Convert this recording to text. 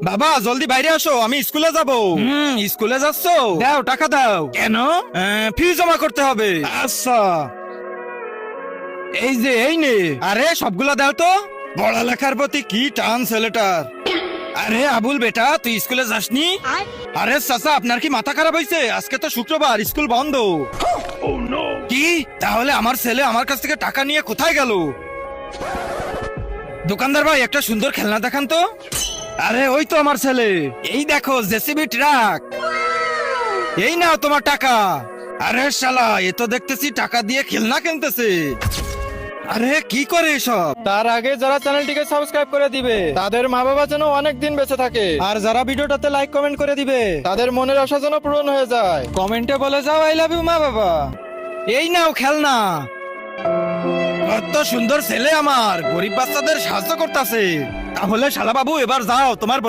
বাবা জলদি বাইরে আসো, আমি স্কুলে যাব। স্কুলে যাচ্ছ? দাও টাকা দাও। কেন? ফি জমা করতে হবে। আচ্ছা এই যে এই নে। আরে সবগুলা দাও তো। পড়ালেখার প্রতি কি টান ছেলেটার। আরে আবুল বেটা, তুই স্কুলে যাসনি? আরে চাচা, আপনার কি মাথা খারাপ হয়েছে? আজকে তো শুক্রবার, স্কুল বন্ধ। কি? তাহলে আমার ছেলে আমার কাছ থেকে টাকা নিয়ে কোথায় গেল? দোকানদার ভাই, একটা সুন্দর খেলনা দেখান তো। আরে ওই তো আমার ছেলে। এই দেখো জেসিবি ট্রাক। এই নাও তোমার টাকা। আরে শালা, এ তো দেখতেছি টাকা দিয়ে খেলনা কিনতেছে। আরে কি করে এসব? তার আগে যারা চ্যানেলটিকে সাবস্ক্রাইব করে দিবে তাদের মা বাবা যেন অনেক দিন বেঁচে থাকে, আর যারা ভিডিওটাতে লাইক কমেন্ট করে দিবে তাদের মনের আশা যেন পূরণ হয়ে যায়। কমেন্টে বলে যাও আই লাভ ইউ মা বাবা। এই নাও খেলনা। কত সুন্দর ছেলে আমার, গরিব বাচ্চাদের সাহায্য করতেছে। তাহলে শালা বাবু, এবার যাও তোমার বোনের